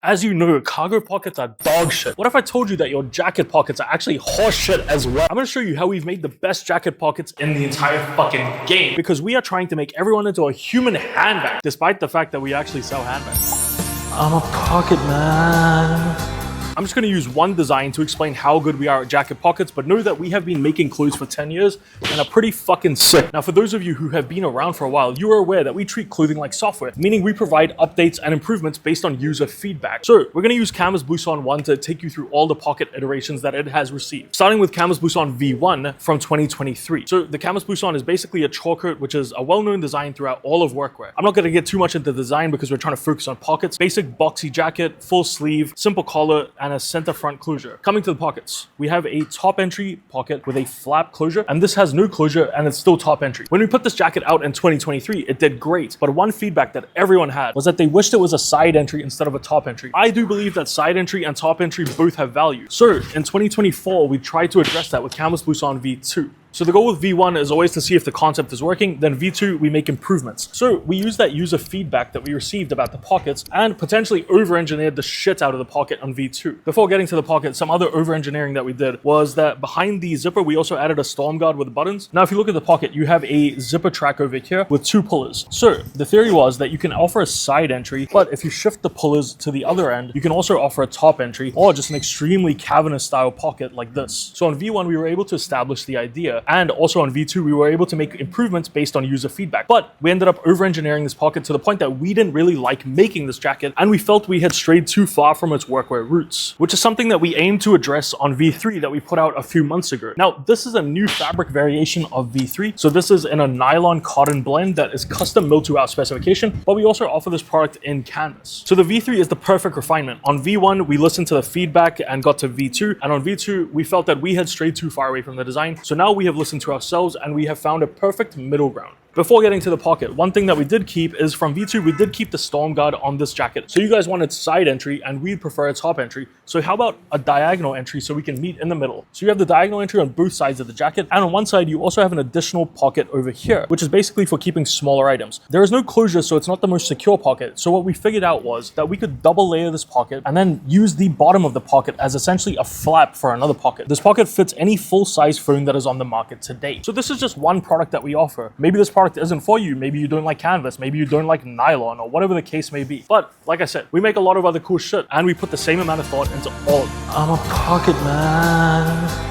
As you know, cargo pockets are dog shit. What if I told you that your jacket pockets are actually horse shit as well? I'm gonna show you how we've made the best jacket pockets in the entire fucking game, because we are trying to make everyone into a human handbag, despite the fact that we actually sell handbags. I'm a pocket man. I'm just going to use one design to explain how good we are at jacket pockets, but know that we have been making clothes for 10 years and are pretty fucking sick. Now, for those of you who have been around for a while, you are aware that we treat clothing like software, meaning we provide updates and improvements based on user feedback. So we're going to use Canvas Busan 1 to take you through all the pocket iterations that it has received, starting with Canvas Busan V1 from 2023. So the Canvas Busan is basically a choker, which is a well-known design throughout all of workwear. I'm not going to get too much into design because we're trying to focus on pockets. Basic boxy jacket, full sleeve, simple collar, and a center front closure. Coming to the pockets, we have a top entry pocket with a flap closure, and this has no closure and it's still top entry. When we put this jacket out in 2023, it did great, but one feedback that everyone had was that they wished it was a side entry instead of a top entry. I do believe that side entry and top entry both have value. So in 2024, we tried to address that with Canvas Busan V2. So the goal with V1 is always to see if the concept is working, then V2 we make improvements. So we use that user feedback that we received about the pockets and potentially over-engineered the shit out of the pocket on V2. Before getting to the pocket, some other over-engineering that we did was that behind the zipper we also added a storm guard with buttons. Now if you look at the pocket, you have a zipper track over here with two pullers. So the theory was that you can offer a side entry, but if you shift the pullers to the other end, you can also offer a top entry or just an extremely cavernous style pocket like this. So on V1 we were able to establish the idea, and also on V2 we were able to make improvements based on user feedback. But we ended up over-engineering this pocket to the point that we didn't really like making this jacket, and we felt we had strayed too far from its workwear roots, which is something that we aim to address on V3 that we put out a few months ago. Now this is a new fabric variation of V3, so this is in a nylon cotton blend that is custom milled to our specification, but we also offer this product in canvas. So the V3 is the perfect refinement. On V1 we listened to the feedback and got to V2, and on V2 we felt that we had strayed too far away from the design, so now we have listened to ourselves and we have found a perfect middle ground. Before getting to the pocket, one thing that we did keep is from V2, we did keep the storm guard on this jacket. So you guys wanted side entry and we'd prefer a top entry. So how about a diagonal entry so we can meet in the middle? So you have the diagonal entry on both sides of the jacket, and on one side you also have an additional pocket over here, which is basically for keeping smaller items. There is no closure, so it's not the most secure pocket. So what we figured out was that we could double layer this pocket and then use the bottom of the pocket as essentially a flap for another pocket. This pocket fits any full-size phone that is on the market today. So this is just one product that we offer. Maybe this product isn't for you. Maybe you don't like canvas. Maybe you don't like nylon, or whatever the case may be. But like I said, we make a lot of other cool shit and we put the same amount of thought into all of it. I'm a pocket man.